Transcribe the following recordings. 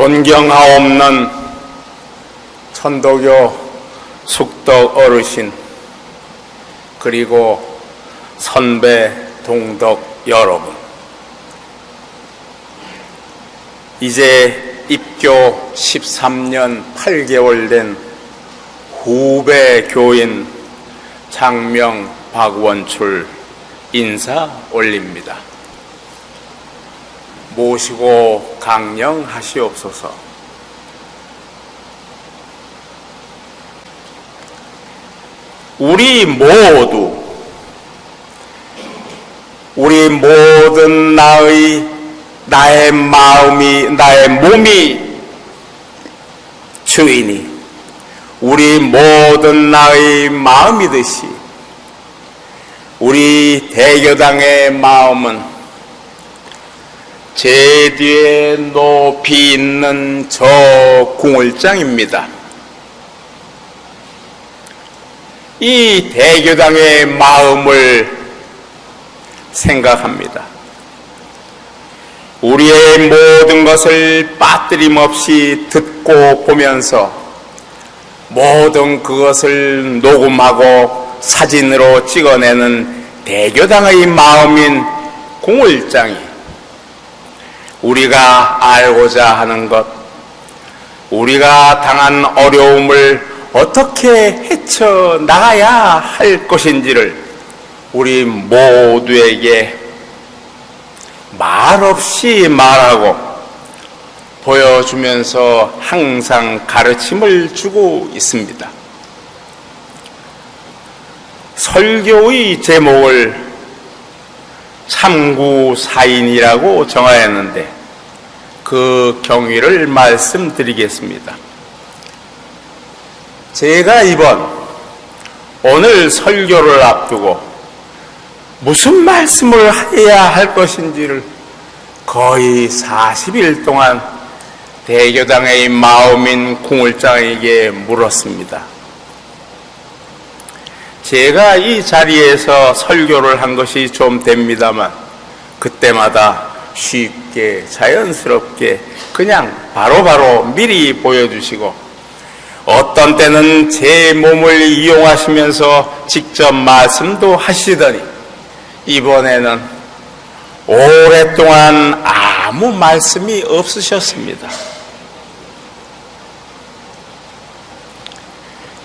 존경하옵는 천도교 숙덕 어르신, 그리고 선배 동덕 여러분, 이제 입교 13년 8개월 된 후배 교인 장명 박원출 인사 올립니다. 모시고 강령하시옵소서. 우리 모든 나의 몸이 주이니 우리 모든 나의 마음이듯이 우리 대교당의 마음은 제 뒤에 높이 있는 저 궁을장입니다. 이 대교당의 마음을 생각합니다. 우리의 모든 것을 빠뜨림 없이 듣고 보면서 모든 그것을 녹음하고 사진으로 찍어내는 대교당의 마음인 궁을장이 우리가 알고자 하는 것, 우리가 당한 어려움을 어떻게 헤쳐나가야 할 것인지를 우리 모두에게 말없이 말하고 보여주면서 항상 가르침을 주고 있습니다. 설교의 제목을 참구사인이라고 정하였는데 그 경위를 말씀드리겠습니다. 제가 오늘 설교를 앞두고 무슨 말씀을 해야 할 것인지를 거의 40일 동안 대교당의 마음인 궁을장에게 물었습니다. 제가 이 자리에서 설교를 한 것이 좀 됩니다만 그때마다 쉽게 자연스럽게 그냥 바로바로 미리 보여주시고 어떤 때는 제 몸을 이용하시면서 직접 말씀도 하시더니 이번에는 오랫동안 아무 말씀이 없으셨습니다.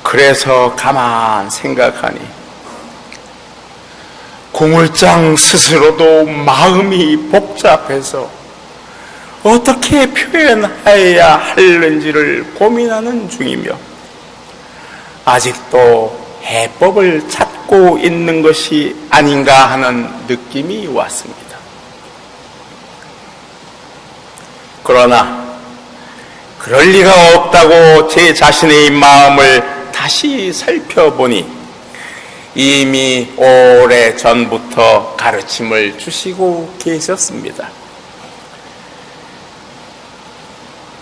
그래서 가만 생각하니 궁을장 스스로도 마음이 복잡해서 어떻게 표현해야 하는지를 고민하는 중이며 아직도 해법을 찾고 있는 것이 아닌가 하는 느낌이 왔습니다. 그러나 그럴 리가 없다고 제 자신의 마음을 다시 살펴보니 이미 오래 전부터 가르침을 주시고 계셨습니다.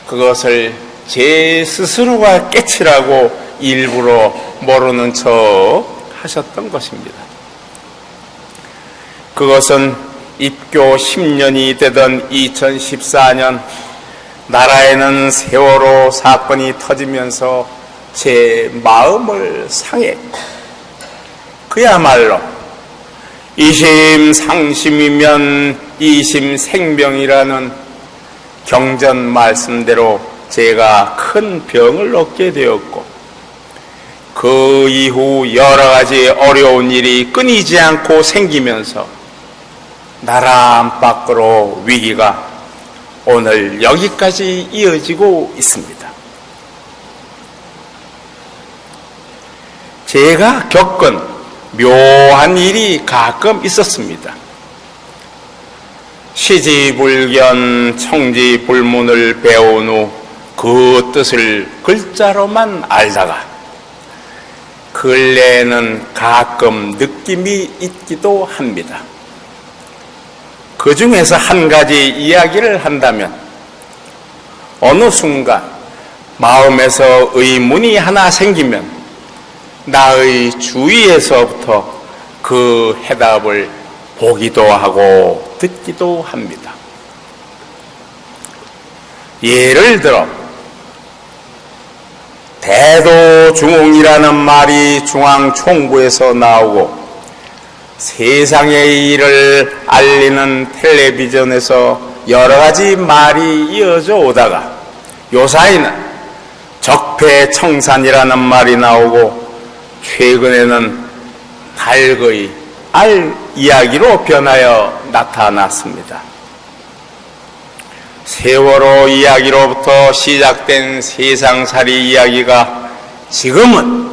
그것을 제 스스로가 깨치라고 일부러 모르는 척 하셨던 것입니다. 그것은 입교 10년이 되던 2014년 나라에는 세월호 사건이 터지면서 제 마음을 상했고 그야말로 이심상심이면 이심생명이라는 경전 말씀대로 제가 큰 병을 얻게 되었고 그 이후 여러 가지 어려운 일이 끊이지 않고 생기면서 나라 안팎으로 위기가 오늘 여기까지 이어지고 있습니다. 제가 겪은 묘한 일이 가끔 있었습니다. 시지불견 청지불문을 배운 후 그 뜻을 글자로만 알다가 근래에는 가끔 느낌이 있기도 합니다. 그 중에서 한 가지 이야기를 한다면 어느 순간 마음에서 의문이 하나 생기면 나의 주위에서부터 그 해답을 보기도 하고 듣기도 합니다. 예를 들어 대도중흥이라는 말이 중앙총부에서 나오고 세상의 일을 알리는 텔레비전에서 여러 가지 말이 이어져 오다가 요사이는 적폐청산이라는 말이 나오고 최근에는 달거의 알 이야기로 변하여 나타났습니다. 세월호 이야기로부터 시작된 세상살이 이야기가 지금은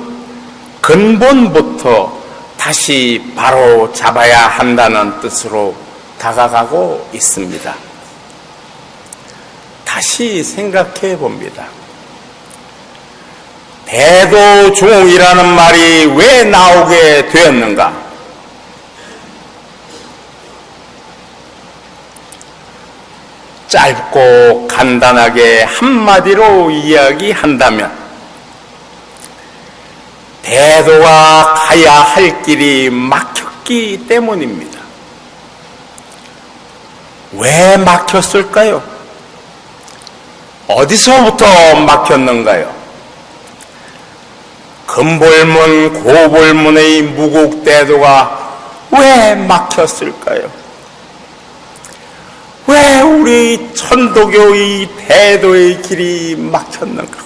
근본부터 다시 바로 잡아야 한다는 뜻으로 다가가고 있습니다. 다시 생각해 봅니다. 대도중흥이라는 말이 왜 나오게 되었는가? 짧고 간단하게 한마디로 이야기한다면 대도가 가야 할 길이 막혔기 때문입니다. 왜 막혔을까요? 어디서부터 막혔는가요? 금볼문, 고볼문의 무국대도가 왜 막혔을까요? 왜 우리 천도교의 대도의 길이 막혔는가?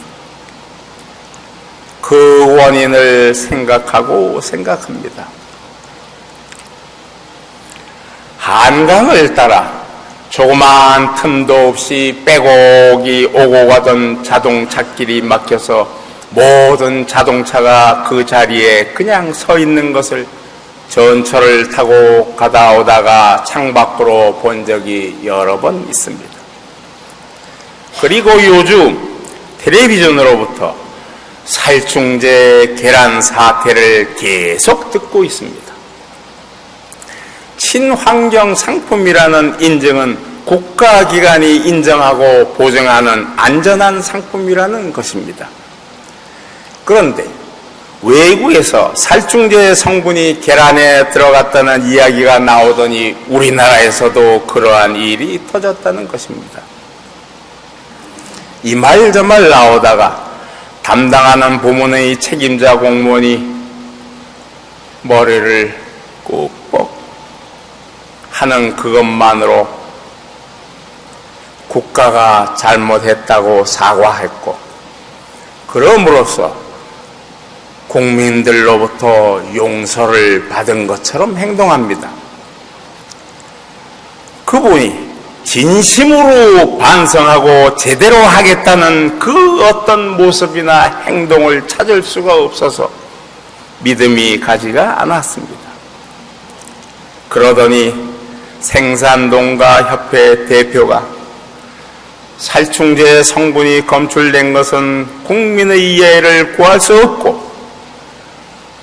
그 원인을 생각합니다. 한강을 따라 조그마한 틈도 없이 빼곡이 오고 가던 자동차길이 막혀서 모든 자동차가 그 자리에 그냥 서 있는 것을 전철을 타고 가다 오다가 창밖으로 본 적이 여러 번 있습니다. 그리고 요즘 텔레비전으로부터 살충제 계란 사태를 계속 듣고 있습니다. 친환경 상품이라는 인증은 국가기관이 인정하고 보증하는 안전한 상품이라는 것입니다. 그런데 외국에서 살충제 성분이 계란에 들어갔다는 이야기가 나오더니 우리나라에서도 그러한 일이 터졌다는 것입니다. 이 말 저 말 나오다가 담당하는 부문의 책임자 공무원이 머리를 꾹꾹 하는 그것만으로 국가가 잘못했다고 사과했고 그럼으로써 국민들로부터 용서를 받은 것처럼 행동합니다. 그분이 진심으로 반성하고 제대로 하겠다는 그 어떤 모습이나 행동을 찾을 수가 없어서 믿음이 가지가 않았습니다. 그러더니 생산농가협회 대표가 살충제 성분이 검출된 것은 국민의 이해를 구할 수 없고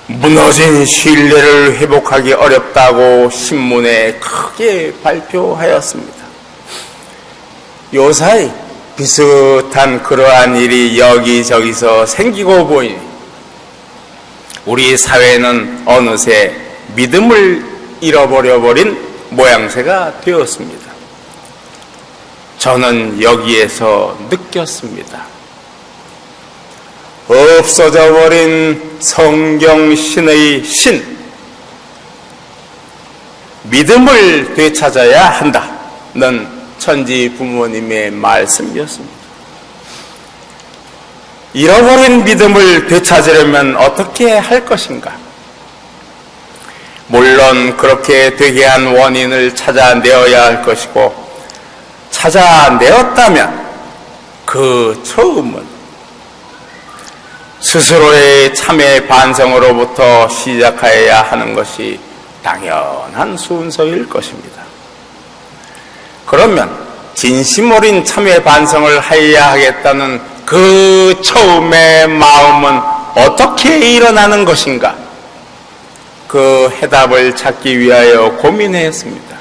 무너진 신뢰를 회복하기 어렵다고 신문에 크게 발표하였습니다. 요사이 비슷한 그러한 일이 여기저기서 생기고 보이니 우리 사회는 어느새 믿음을 잃어버려 버린 모양새가 되었습니다. 저는 여기에서 느꼈습니다. 없어져 버린 성경신의 신, 믿음을 되찾아야 한다는 천지 부모님의 말씀이었습니다. 잃어버린 믿음을 되찾으려면 어떻게 할 것인가? 물론 그렇게 되게 한 원인을 찾아내어야 할 것이고 찾아내었다면 그 처음은 스스로의 참회 반성으로부터 시작해야 하는 것이 당연한 순서일 것입니다. 그러면 진심 어린 참회 반성을 해야 하겠다는 그 처음의 마음은 어떻게 일어나는 것인가? 그 해답을 찾기 위하여 고민했습니다.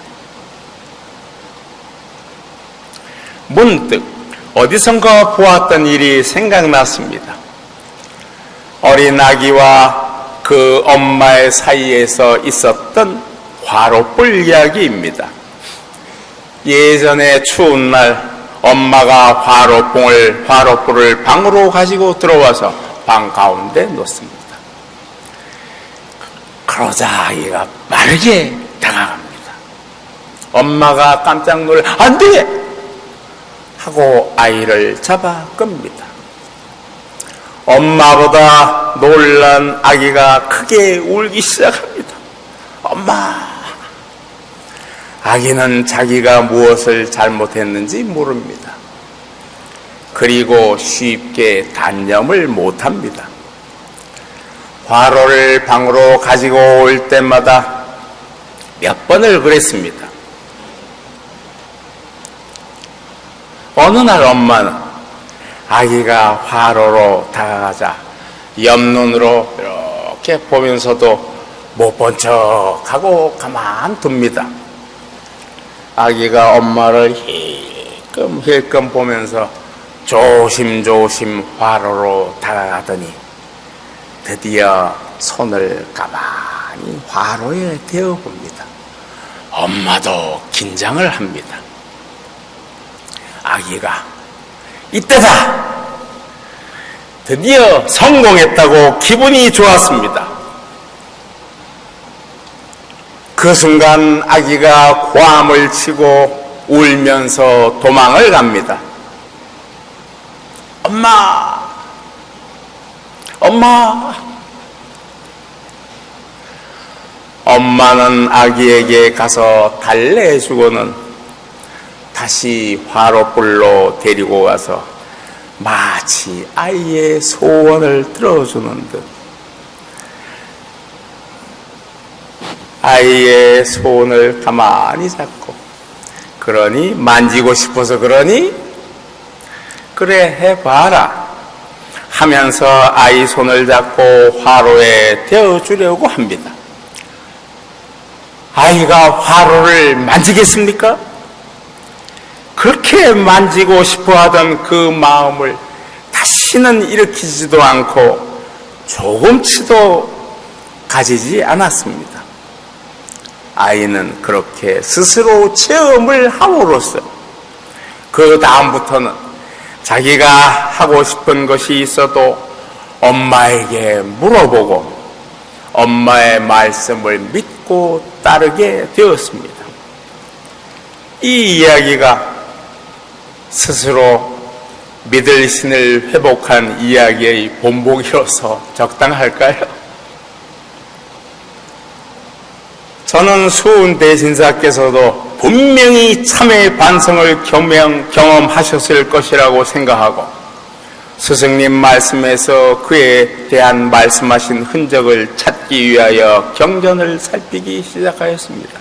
문득 어디선가 보았던 일이 생각났습니다. 어린 아기와 그 엄마의 사이에서 있었던 화로불 이야기입니다. 예전에 추운 날 엄마가 화로불을 방으로 가지고 들어와서 방 가운데 놓습니다. 그러자 아이가 빠르게 다가갑니다. 엄마가 깜짝 놀라 안 돼! 하고 아이를 잡아 끕니다. 엄마보다 놀란 아기가 크게 울기 시작합니다. 엄마! 아기는 자기가 무엇을 잘못했는지 모릅니다. 그리고 쉽게 단념을 못합니다. 화로를 방으로 가지고 올 때마다 몇 번을 그랬습니다. 어느 날 엄마는 아기가 화로로 다가가자 옆눈으로 이렇게 보면서도 못 본 척하고 가만 둡니다. 아기가 엄마를 힐끔힐끔 보면서 조심조심 화로로 다가가더니 드디어 손을 가만히 화로에 대어봅니다. 엄마도 긴장을 합니다. 아기가 이때다! 드디어 성공했다고 기분이 좋았습니다. 그 순간 아기가 고함을 치고 울면서 도망을 갑니다. 엄마! 엄마! 엄마는 아기에게 가서 달래주고는 다시 화로불로 데리고 와서 마치 아이의 소원을 들어주는 듯 아이의 손을 가만히 잡고 그러니 만지고 싶어서 그러니 그래 해봐라 하면서 아이 손을 잡고 화로에 대어주려고 합니다. 아이가 화로를 만지겠습니까? 그렇게 만지고 싶어하던 그 마음을 다시는 일으키지도 않고 조금치도 가지지 않았습니다. 아이는 그렇게 스스로 체험을 함으로써 그 다음부터는 자기가 하고 싶은 것이 있어도 엄마에게 물어보고 엄마의 말씀을 믿고 따르게 되었습니다. 이 이야기가 스스로 믿을 신을 회복한 이야기의 본보기로서 적당할까요? 저는 수은 대신사께서도 분명히 참회 반성을 경험하셨을 것이라고 생각하고 스승님 말씀에서 그에 대한 말씀하신 흔적을 찾기 위하여 경전을 살피기 시작하였습니다.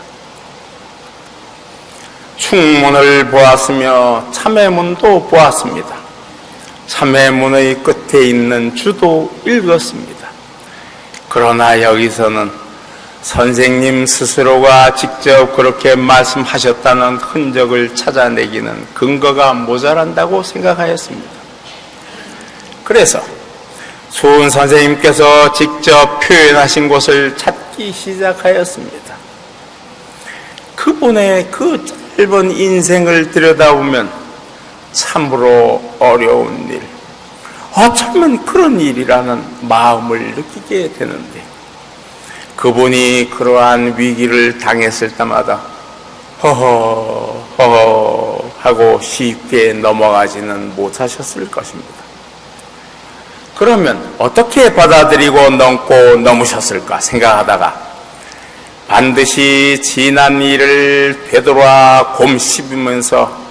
충문을 보았으며 참회문도 보았습니다. 참회문의 끝에 있는 주도 읽었습니다. 그러나 여기서는 선생님 스스로가 직접 그렇게 말씀하셨다는 흔적을 찾아내기는 근거가 모자란다고 생각하였습니다. 그래서 수은 선생님께서 직접 표현하신 곳을 찾기 시작하였습니다. 그분의 그 짧은 인생을 들여다보면 참으로 어려운 일, 어쩌면 그런 일이라는 마음을 느끼게 되는데 그분이 그러한 위기를 당했을 때마다 허허 하고 쉽게 넘어가지는 못하셨을 것입니다. 그러면 어떻게 받아들이고 넘으셨을까 생각하다가 반드시 지난 일을 되돌아 곰씹으면서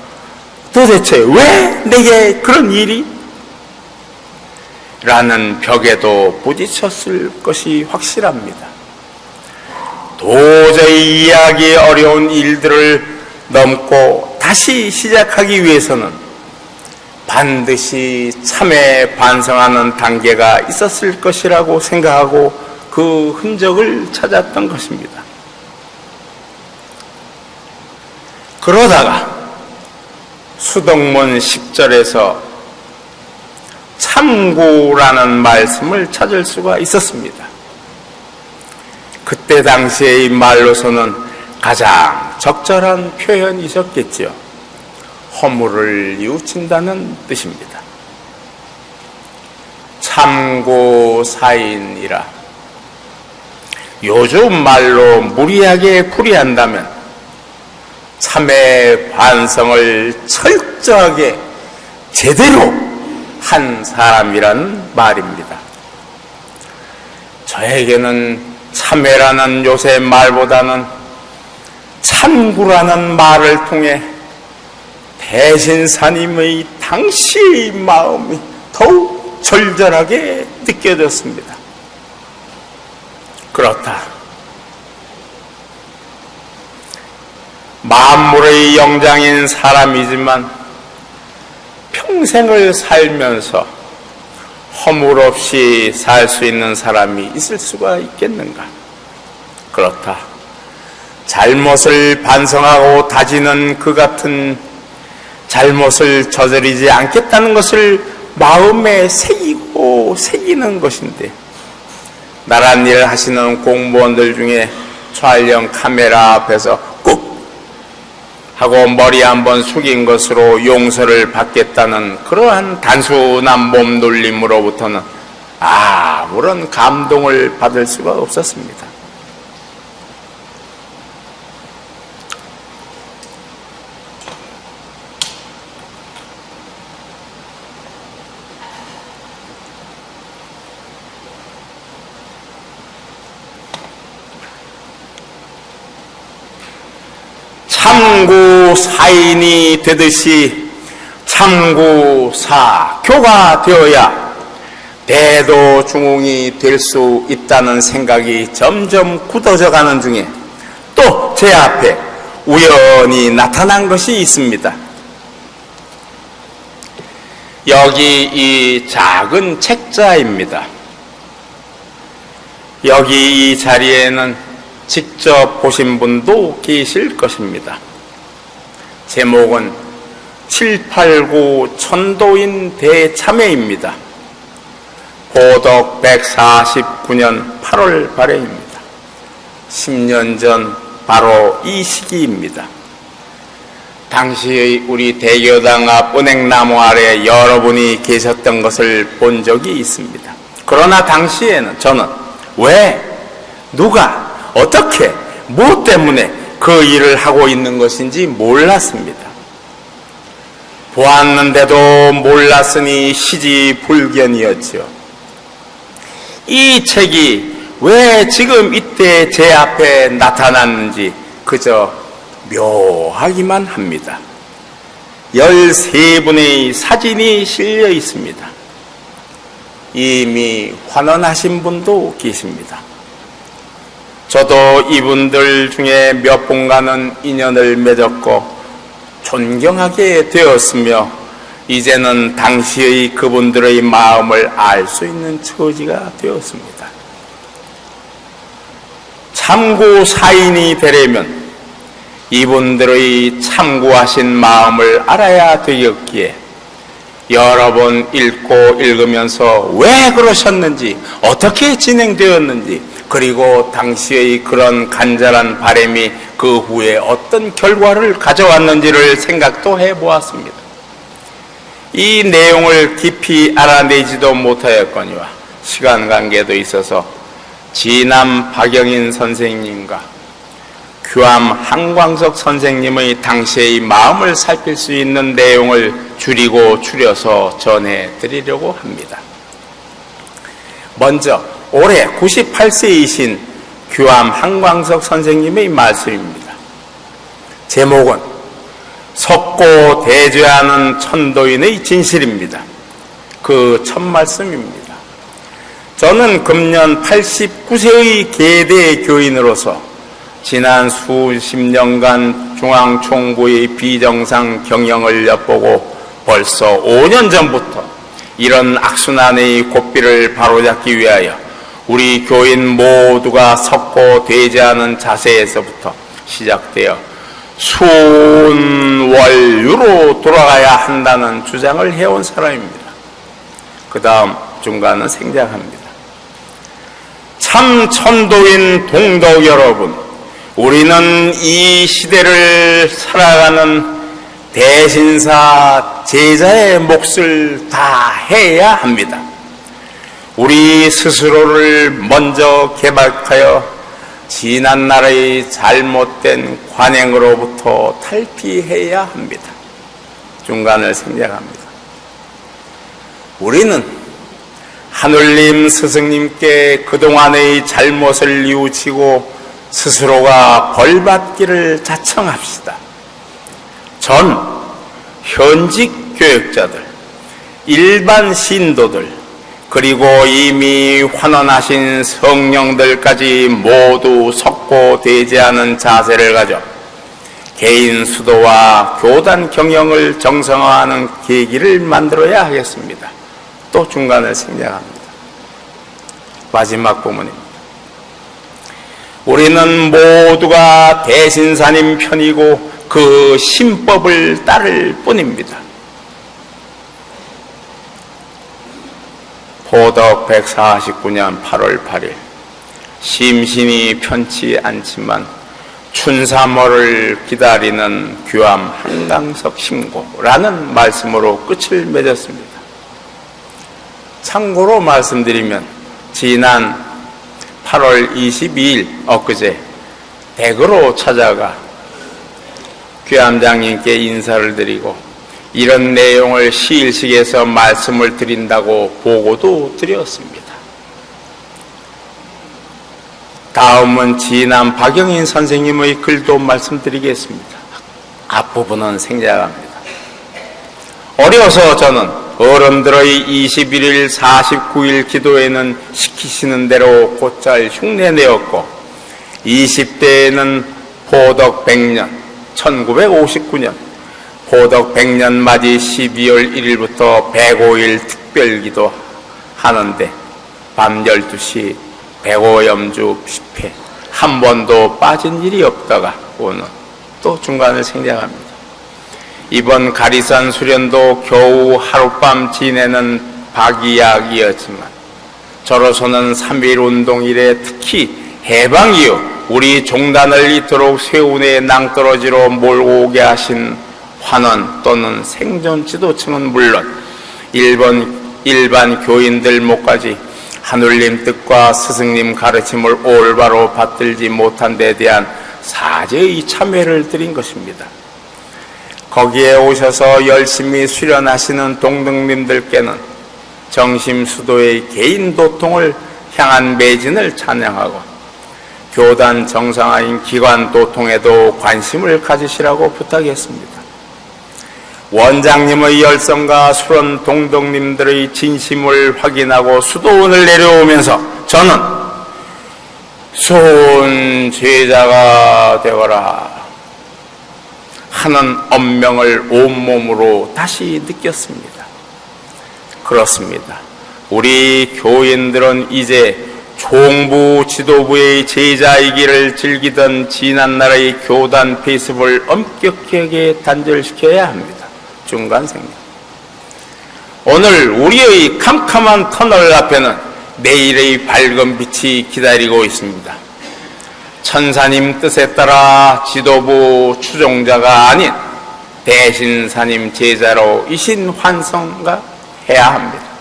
도대체 왜 내게 그런 일이? 라는 벽에도 부딪혔을 것이 확실합니다. 도저히 이해하기 어려운 일들을 넘고 다시 시작하기 위해서는 반드시 참회 반성하는 단계가 있었을 것이라고 생각하고 그 흔적을 찾았던 것입니다. 그러다가 수덕문 10절에서 참고라는 말씀을 찾을 수가 있었습니다. 그때 당시의 말로서는 가장 적절한 표현이셨겠지요. 허물을 뉘우친다는 뜻입니다. 참고사인이라 요즘 말로 무리하게 풀이한다면 참회 반성을 철저하게 제대로 한 사람이란 말입니다. 저에게는 참회라는 요새 말보다는 찬구라는 말을 통해 대신사님의 당시의 마음이 더욱 절절하게 느껴졌습니다. 그렇다. 만물의 영장인 사람이지만 평생을 살면서 허물 없이 살 수 있는 사람이 있을 수가 있겠는가? 그렇다. 잘못을 반성하고 다지는 그 같은 잘못을 저지르지 않겠다는 것을 마음에 새기는 것인데, 나란 일 하시는 공무원들 중에 촬영 카메라 앞에서 꾹 하고 머리 한번 숙인 것으로 용서를 받겠다는 그러한 단순한 몸놀림으로부터는 아무런 감동을 받을 수가 없었습니다. 참구사인이 되듯이 참구사교가 되어야 대도중흥이 될 수 있다는 생각이 점점 굳어져 가는 중에 또 제 앞에 우연히 나타난 것이 있습니다. 여기 이 작은 책자입니다. 여기 이 자리에는 직접 보신 분도 계실 것입니다. 제목은 789 천도인 대참회입니다. 보덕 149년 8월 발행입니다. 10년 전 바로 이 시기입니다. 당시의 우리 대교당 앞 은행나무 아래 여러분이 계셨던 것을 본 적이 있습니다. 그러나 당시에는 저는 왜, 누가, 어떻게, 무엇 때문에 그 일을 하고 있는 것인지 몰랐습니다. 보았는데도 몰랐으니 시지불견이었죠. 이 책이 왜 지금 이때 제 앞에 나타났는지 그저 묘하기만 합니다. 13분의 사진이 실려 있습니다. 이미 환원하신 분도 계십니다. 저도 이분들 중에 몇 분과는 인연을 맺었고 존경하게 되었으며 이제는 당시의 그분들의 마음을 알 수 있는 처지가 되었습니다. 참구사인이 되려면 이분들의 참구하신 마음을 알아야 되었기에 여러 번 읽고 읽으면서 왜 그러셨는지, 어떻게 진행되었는지, 그리고 당시의 그런 간절한 바람이 그 후에 어떤 결과를 가져왔는지를 생각도 해보았습니다. 이 내용을 깊이 알아내지도 못하였거니와 시간 관계도 있어서 지남 박영인 선생님과 규암 한광석 선생님의 당시의 마음을 살필 수 있는 내용을 줄이고 줄여서 전해드리려고 합니다. 먼저 올해 98세이신 규암 한광석 선생님의 말씀입니다. 제목은 석고 대죄하는 천도인의 진실입니다. 그 첫 말씀입니다. 저는 금년 89세의 계대 교인으로서 지난 수십 년간 중앙총부의 비정상 경영을 엿보고 벌써 5년 전부터 이런 악순환의 고삐를 바로잡기 위하여 우리 교인 모두가 석고 대죄하는 자세에서부터 시작되어 순월유로 돌아가야 한다는 주장을 해온 사람입니다. 그 다음 중간은 생략합니다. 참 천도인 동덕 여러분, 우리는 이 시대를 살아가는 대신사 제자의 몫을 다해야 합니다. 우리 스스로를 먼저 개박하여 지난날의 잘못된 관행으로부터 탈피해야 합니다. 중간을 생략합니다. 우리는 하늘님 스승님께 그동안의 잘못을 뉘우치고 스스로가 벌받기를 자청합시다. 전 현직 교역자들, 일반 신도들, 그리고 이미 환원하신 성령들까지 모두 석고대죄하는 자세를 가져 개인 수도와 교단 경영을 정성화하는 계기를 만들어야 하겠습니다. 또 중간을 생략합니다. 마지막 부문입니다. 우리는 모두가 대신사님 편이고 그 신법을 따를 뿐입니다. 포덕 149년 8월 8일 심신이 편치 않지만 춘삼월을 기다리는 규암 한강석 신고라는 말씀으로 끝을 맺었습니다. 참고로 말씀드리면 지난 8월 22일 엊그제 댁으로 찾아가 귀암장님께 인사를 드리고 이런 내용을 시일식에서 말씀을 드린다고 보고도 드렸습니다. 다음은 지난 박영인 선생님의 글도 말씀드리겠습니다. 앞부분은 생략합니다. 어려서 저는 어른들의 21일 49일 기도에는 시키시는 대로 곧잘 흉내내었고 20대에는 포덕 100년 1959년 포덕 100년 맞이 12월 1일부터 105일 특별기도 하는데 밤 12시 105염주 집회 한 번도 빠진 일이 없다가 오늘 또 중간을 생략합니다. 이번 가리산 수련도 겨우 하룻밤 지내는 박이약이었지만 저로서는 3.1운동 이래 특히 해방 이후 우리 종단을 이토록 쇠운의 낭떠러지로 몰고 오게 하신 환원 또는 생존 지도층은 물론 일반 교인들 목까지 하늘님 뜻과 스승님 가르침을 올바로 받들지 못한 데 대한 사죄의 참회를 드린 것입니다. 거기에 오셔서 열심히 수련하시는 동등님들께는 정심수도의 개인 도통을 향한 매진을 찬양하고 교단 정상화인 기관 도통에도 관심을 가지시라고 부탁했습니다. 원장님의 열성과 수련 동덕님들의 진심을 확인하고 수도원을 내려오면서 저는 소원 제자가 되어라 하는 엄명을 온몸으로 다시 느꼈습니다. 그렇습니다. 우리 교인들은 이제 총부 지도부의 제자이기를 즐기던 지난날의 교단 폐습을 엄격하게 단절시켜야 합니다. 중간 생략. 오늘 우리의 캄캄한 터널 앞에는 내일의 밝은 빛이 기다리고 있습니다. 천사님 뜻에 따라 지도부 추종자가 아닌 대신사님 제자로 이신 환성가 해야 합니다.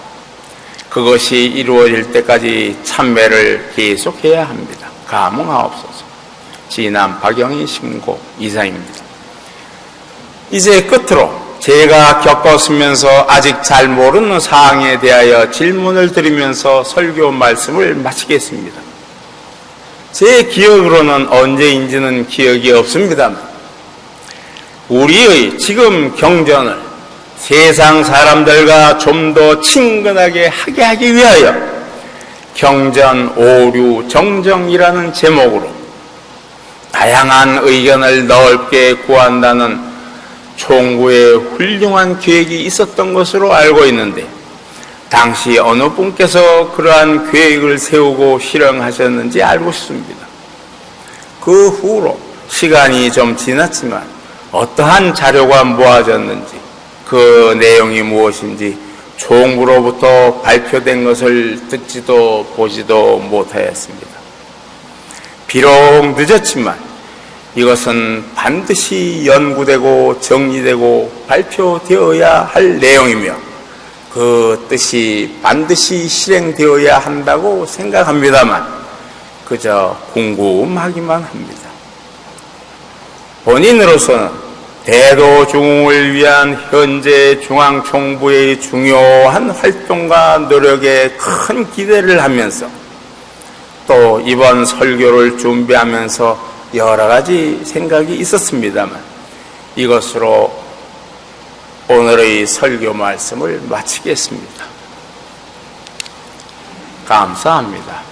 그것이 이루어질 때까지 참회를 계속해야 합니다. 감흥하옵소서. 지난 박영희 신고 이상입니다. 이제 끝으로 제가 겪었으면서 아직 잘 모르는 사항에 대하여 질문을 드리면서 설교 말씀을 마치겠습니다. 제 기억으로는 언제인지는 기억이 없습니다만 우리의 지금 경전을 세상 사람들과 좀 더 친근하게 하게 하기 위하여 경전 오류 정정이라는 제목으로 다양한 의견을 넓게 구한다는 총구의 훌륭한 계획이 있었던 것으로 알고 있는데 당시 어느 분께서 그러한 계획을 세우고 실행하셨는지 알고 싶습니다. 그 후로 시간이 좀 지났지만 어떠한 자료가 모아졌는지 그 내용이 무엇인지 총구로부터 발표된 것을 듣지도 보지도 못하였습니다. 비록 늦었지만 이것은 반드시 연구되고 정리되고 발표되어야 할 내용이며 그 뜻이 반드시 실행되어야 한다고 생각합니다만 그저 궁금하기만 합니다. 본인으로서는 대도중흥을 위한 현재 중앙정부의 중요한 활동과 노력에 큰 기대를 하면서 또 이번 설교를 준비하면서 여러 가지 생각이 있었습니다만 이것으로 오늘의 설교 말씀을 마치겠습니다. 감사합니다.